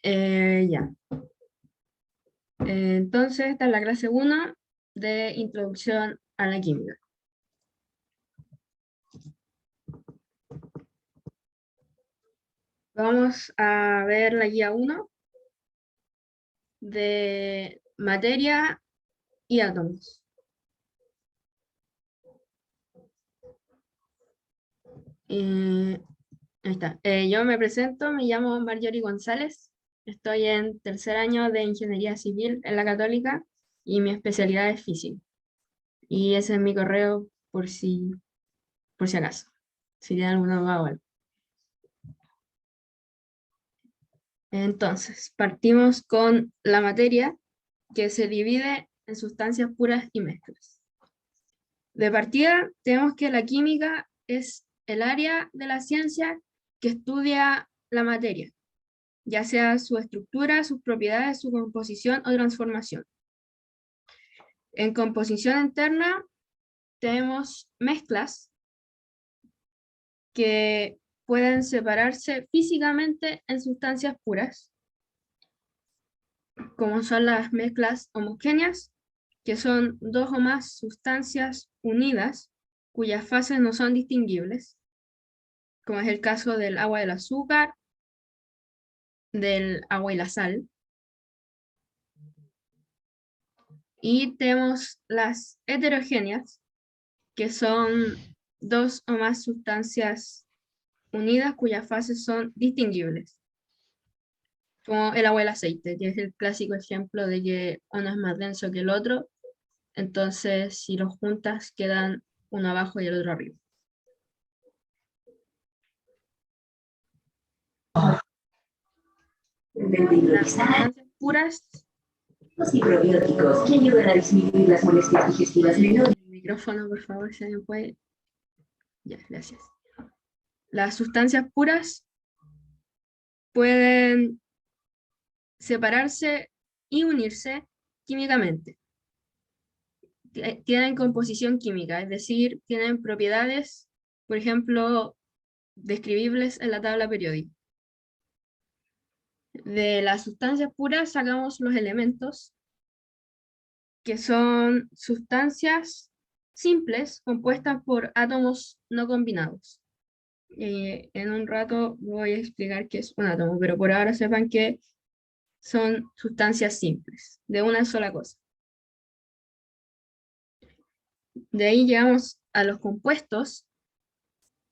Ya. Entonces, esta es la clase 1 de Introducción a la Química. Vamos a ver la guía 1 de materia y átomos. Ahí está. Yo me presento, me llamo Marjorie González. Estoy en tercer año de Ingeniería Civil en la Católica y mi especialidad es física. Y ese es mi correo por si acaso, si tienen alguna duda o algo. Entonces, partimos con la materia que se divide en sustancias puras y mezclas. De partida, tenemos que la química es el área de la ciencia que estudia la materia, ya sea su estructura, sus propiedades, su composición o transformación. En composición interna tenemos mezclas que pueden separarse físicamente en sustancias puras, como son las mezclas homogéneas, que son dos o más sustancias unidas cuyas fases no son distinguibles, como es el caso del agua y el azúcar, del agua y la sal. Y tenemos las heterogéneas, que son dos o más sustancias unidas cuyas fases son distinguibles, como el agua y el aceite, que es el clásico ejemplo de que uno es más denso que el otro, entonces si los juntas quedan uno abajo y el otro arriba. Las sustancias puras Y probióticos que ayudan a disminuir las molestias digestivas menores. el micrófono, por favor, si alguien puede. Ya, gracias. Las sustancias puras pueden separarse y unirse químicamente. Tienen composición química, es decir, tienen propiedades, por ejemplo, describibles en la tabla periódica. De las sustancias puras sacamos los elementos, que son sustancias simples compuestas por átomos no combinados. En un rato voy a explicar qué es un átomo, pero por ahora sepan que son sustancias simples, de una sola cosa. De ahí llegamos a los compuestos,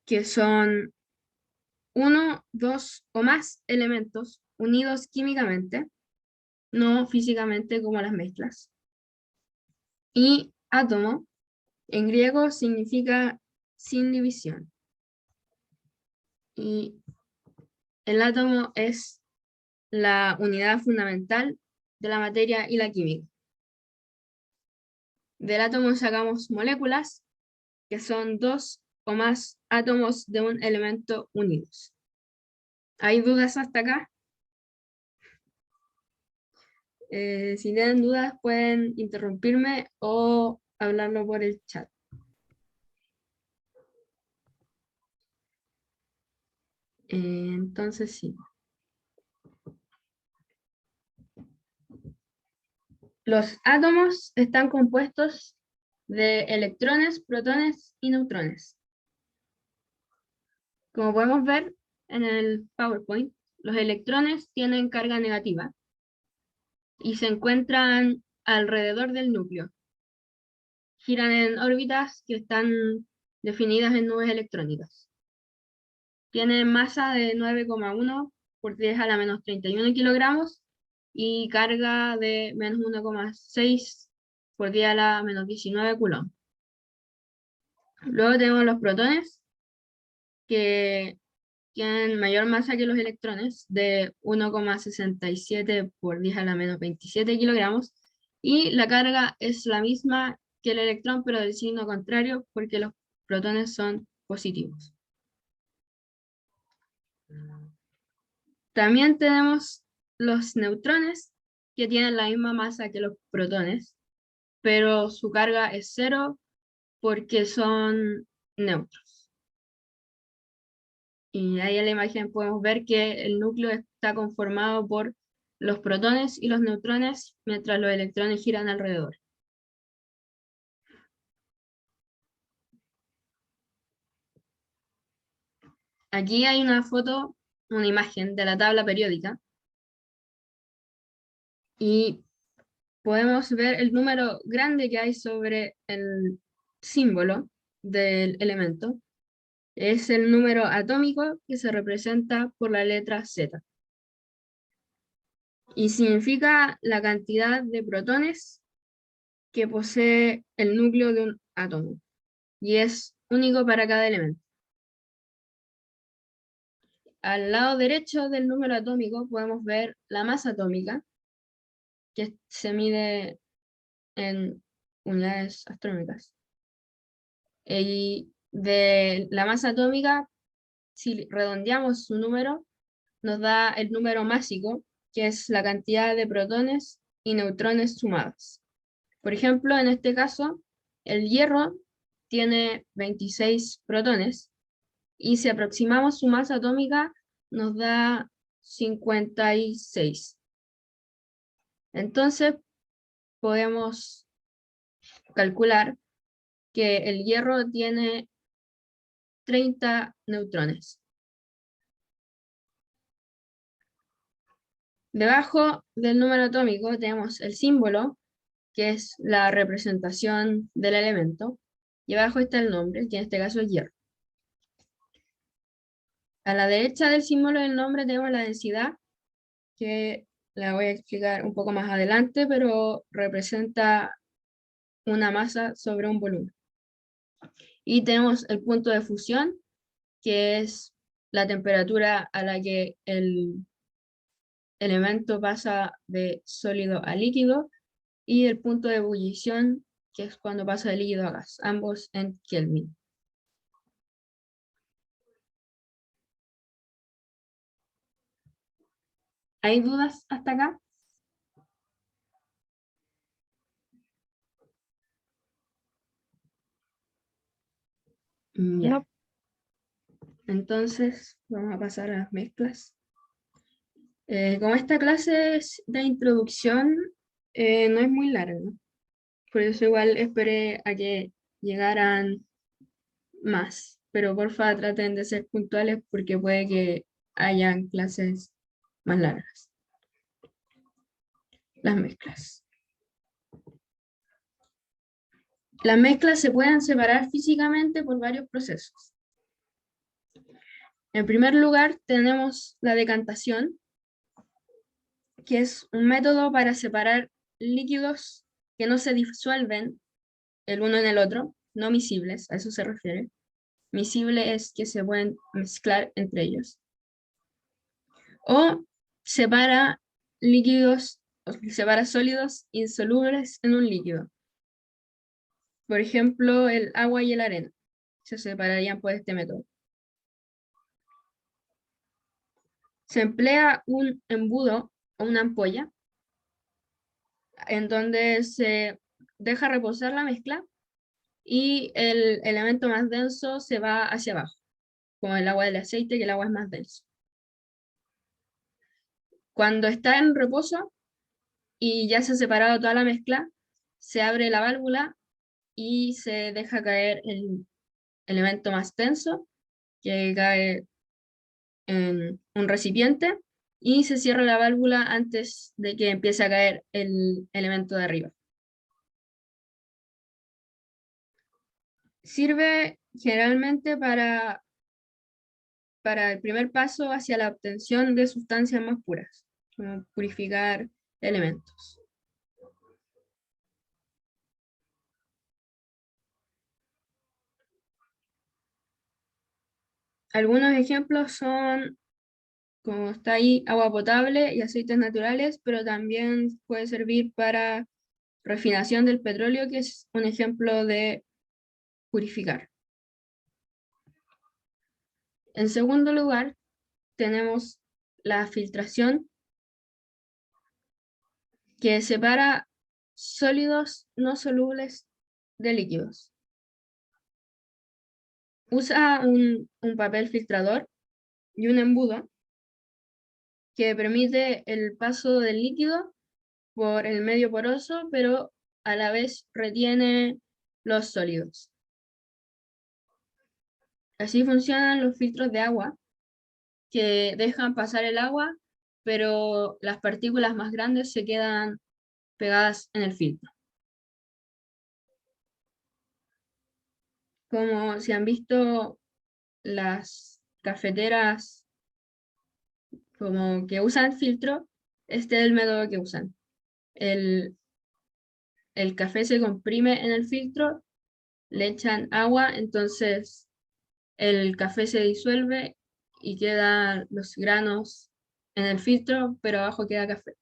que son uno, dos o más elementos unidos químicamente, no físicamente como las mezclas. Y átomo, en griego, significa sin división. Y el átomo es la unidad fundamental de la materia y la química. Del átomo sacamos moléculas, que son dos o más átomos de un elemento unidos. ¿Hay dudas hasta acá? Si tienen dudas pueden interrumpirme o hablarlo por el chat. Entonces sí. Los átomos están compuestos de electrones, protones y neutrones. Como podemos ver en el PowerPoint, los electrones tienen carga negativa y se encuentran alrededor del núcleo. Giran en órbitas que están definidas en nubes electrónicas. Tienen masa de 9,1 por 10 a la menos 31 kilogramos y carga de menos 1,6 por 10 a la menos 19 coulomb. Luego tenemos los protones, que tienen mayor masa que los electrones, de 1,67 por 10 a la menos 27 kilogramos, y la carga es la misma que el electrón, pero del signo contrario, porque los protones son positivos. También tenemos los neutrones, que tienen la misma masa que los protones, pero su carga es cero porque son neutros. Y ahí en la imagen podemos ver que el núcleo está conformado por los protones y los neutrones, mientras los electrones giran alrededor. Aquí hay una foto, una imagen de la tabla periódica, y podemos ver el número grande que hay sobre el símbolo del elemento. Es el número atómico que se representa por la letra Z. Y significa la cantidad de protones que posee el núcleo de un átomo. Y es único para cada elemento. Al lado derecho del número atómico podemos ver la masa atómica, que se mide en unidades astronómicas. Y de la masa atómica, si redondeamos su número, nos da el número másico, que es la cantidad de protones y neutrones sumados. Por ejemplo, en este caso, el hierro tiene 26 protones, y si aproximamos su masa atómica, nos da 56. Entonces, podemos calcular que el hierro tiene 30 neutrones. Debajo del número atómico tenemos el símbolo, que es la representación del elemento, y abajo está el nombre, que en este caso es hierro. A la derecha del símbolo del nombre tenemos la densidad, que la voy a explicar un poco más adelante, pero representa una masa sobre un volumen. Y tenemos el punto de fusión, que es la temperatura a la que el elemento pasa de sólido a líquido, y el punto de ebullición, que es cuando pasa de líquido a gas, ambos en Kelvin. ¿Hay dudas hasta acá? Ya. No. Entonces, vamos a pasar a las mezclas. Como esta clase es de introducción, no es muy larga, ¿no? Por eso igual esperé a que llegaran más, pero porfa traten de ser puntuales porque puede que hayan clases más largas. Las mezclas. Las mezclas se pueden separar físicamente por varios procesos. En primer lugar, tenemos la decantación, que es un método para separar líquidos que no se disuelven el uno en el otro, no miscibles, a eso se refiere. Miscible es que se pueden mezclar entre ellos. O separa líquidos, o separa sólidos insolubles en un líquido. Por ejemplo, el agua y la arena se separarían por este método. Se emplea un embudo o una ampolla en donde se deja reposar la mezcla y el elemento más denso se va hacia abajo, como el agua del aceite, que el agua es más denso. Cuando está en reposo y ya se ha separado toda la mezcla, se abre la válvula y se deja caer el elemento más denso, que cae en un recipiente, y se cierra la válvula antes de que empiece a caer el elemento de arriba. Sirve generalmente para el primer paso hacia la obtención de sustancias más puras, como purificar elementos. Algunos ejemplos son, como está ahí, agua potable y aceites naturales, pero también puede servir para refinación del petróleo, que es un ejemplo de purificar. En segundo lugar, tenemos la filtración, que separa sólidos no solubles de líquidos. Usa un papel filtrador y un embudo que permite el paso del líquido por el medio poroso, pero a la vez retiene los sólidos. Así funcionan los filtros de agua, que dejan pasar el agua, pero las partículas más grandes se quedan pegadas en el filtro. Como si han visto las cafeteras como que usan filtro, este es el método que usan. El café se comprime en el filtro, le echan agua, entonces el café se disuelve y quedan los granos en el filtro, pero abajo queda café.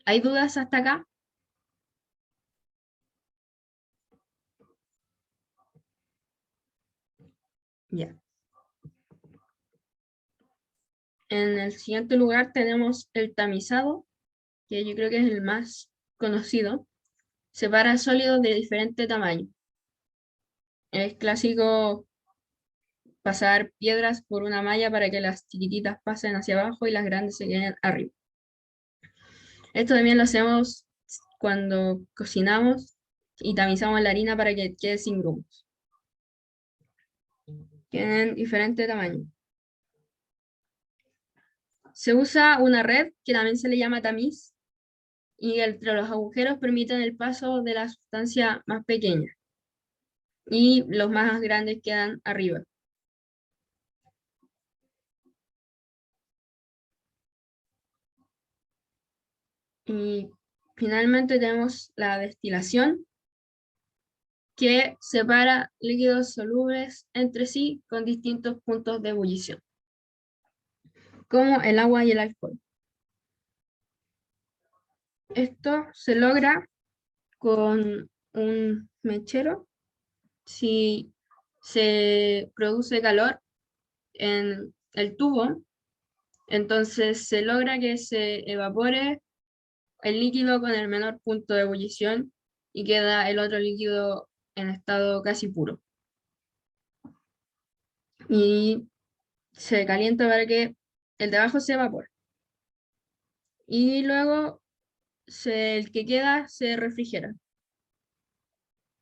¿Hay dudas hasta acá? Ya. En el siguiente lugar tenemos el tamizado, que yo creo que es el más conocido. Separa sólidos de diferente tamaño. Es clásico pasar piedras por una malla para que las chiquititas pasen hacia abajo y las grandes se queden arriba. Esto también lo hacemos cuando cocinamos y tamizamos la harina para que quede sin grumos. Tienen diferente tamaño. Se usa una red que también se le llama tamiz y entre los agujeros permiten el paso de la sustancia más pequeña y los más grandes quedan arriba. Y finalmente tenemos la destilación, que separa líquidos solubles entre sí con distintos puntos de ebullición, como el agua y el alcohol. Esto se logra con un mechero. Si se produce calor en el tubo, entonces se logra que se evapore el líquido con el menor punto de ebullición y queda el otro líquido en estado casi puro. Y se calienta para que el de abajo se evapore. Y luego el que queda se refrigera.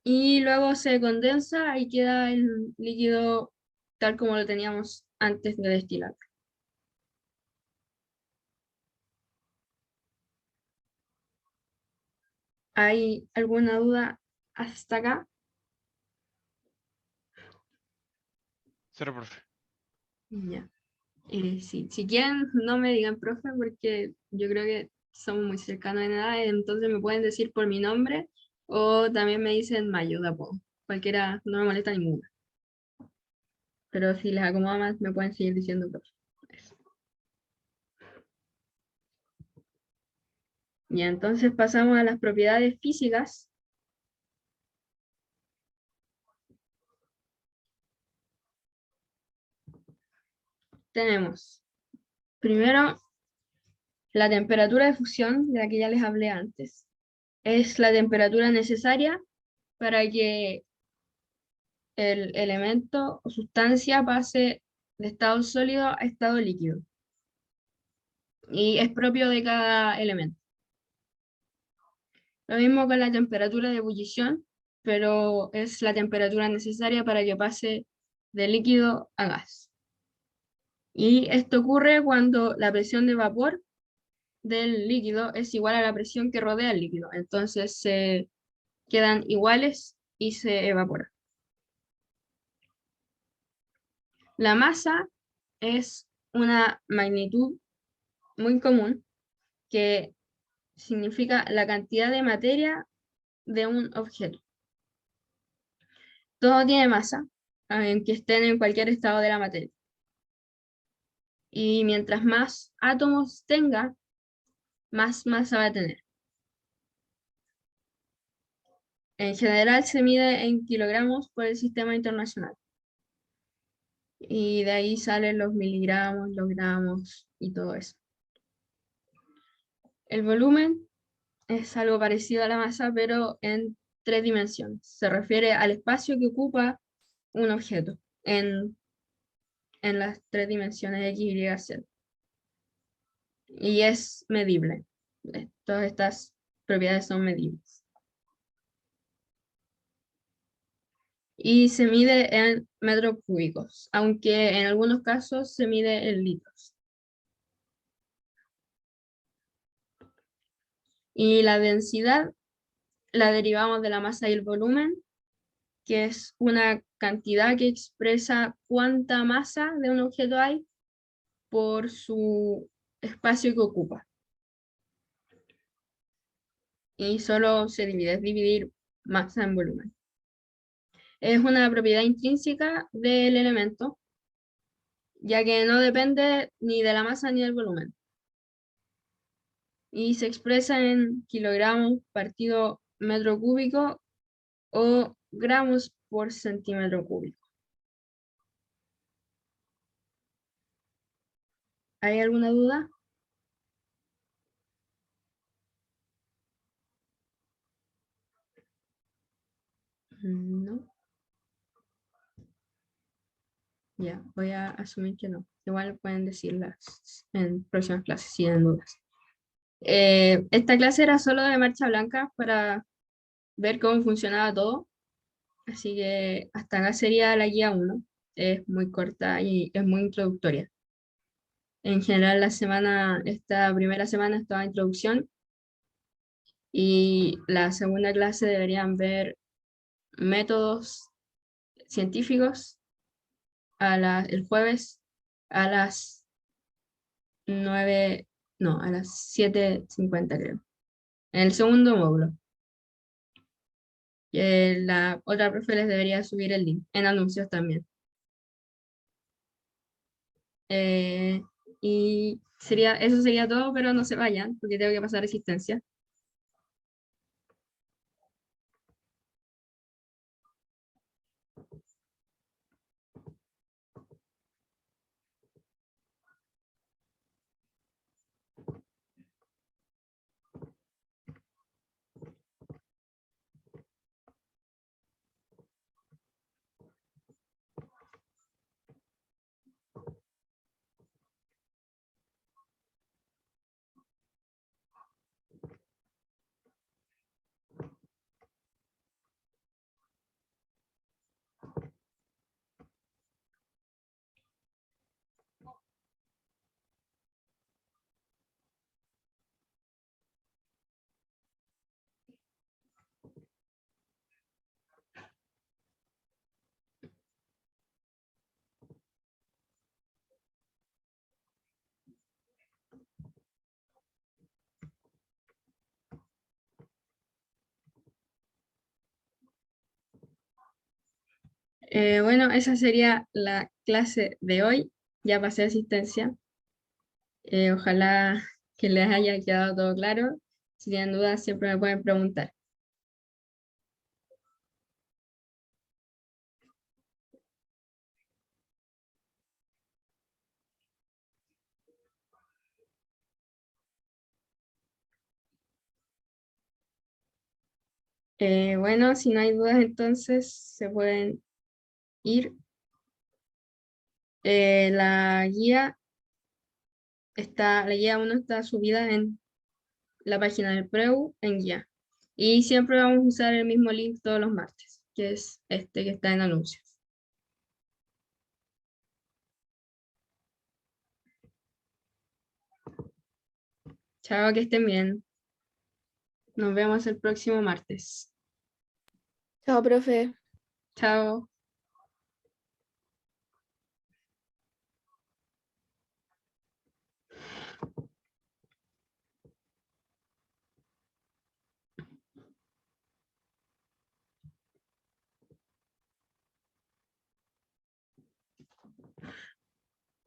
Y luego se condensa y queda el líquido tal como lo teníamos antes de destilar. ¿Hay alguna duda hasta acá? Cero, profe. Ya. Si quieren, no me digan profe, porque yo creo que somos muy cercanos en edad, entonces me pueden decir por mi nombre o también me dicen Mayo de apodo. Cualquiera, no me molesta ninguna. Pero si les acomoda más, me pueden seguir diciendo profe. Eso. Y entonces pasamos a las propiedades físicas. Tenemos primero la temperatura de fusión, de la que ya les hablé antes. Es la temperatura necesaria para que el elemento o sustancia pase de estado sólido a estado líquido. Y es propio de cada elemento. Lo mismo con la temperatura de ebullición, pero es la temperatura necesaria para que pase de líquido a gas. Y esto ocurre cuando la presión de vapor del líquido es igual a la presión que rodea el líquido. Entonces se quedan iguales y se evapora. La masa es una magnitud muy común que significa la cantidad de materia de un objeto. Todo tiene masa, aunque estén en cualquier estado de la materia. Y mientras más átomos tenga, más masa va a tener. En general se mide en kilogramos por el sistema internacional. Y de ahí salen los miligramos, los gramos y todo eso. El volumen es algo parecido a la masa, pero en 3 dimensiones. Se refiere al espacio que ocupa un objeto en en las 3 dimensiones X, Y, Z. Y es medible. Todas estas propiedades son medibles. Y se mide en metros cúbicos, aunque en algunos casos se mide en litros. Y la densidad la derivamos de la masa y el volumen, que es una cantidad que expresa cuánta masa de un objeto hay por su espacio que ocupa. Y solo se divide, es dividir masa en volumen. Es una propiedad intrínseca del elemento, ya que no depende ni de la masa ni del volumen. Y se expresa en kilogramos partido metro cúbico o gramos por centímetro cúbico. ¿Hay alguna duda? No. Ya, voy a asumir que no. Igual pueden decirlas en próximas clases si tienen dudas. Esta clase era solo de marcha blanca para ver cómo funcionaba todo. Así que hasta acá sería la guía 1. Es muy corta y es muy introductoria. En general, esta primera semana es toda introducción y la segunda clase deberían ver métodos científicos el jueves a las 9, no, a las 7:50 creo, en el segundo módulo. La otra profe les debería subir el link en anuncios también. Y eso sería todo, pero no se vayan porque tengo que pasar resistencia. Bueno, esa sería la clase de hoy. Ya pasé asistencia. Ojalá que les haya quedado todo claro. Si tienen dudas, siempre me pueden preguntar. Bueno, si no hay dudas, entonces se pueden ir. La guía 1 está subida en la página del PREU en guía. Y siempre vamos a usar el mismo link todos los martes, que es este que está en anuncios. Chao, que estén bien. Nos vemos el próximo martes. Chao, profe. Chao.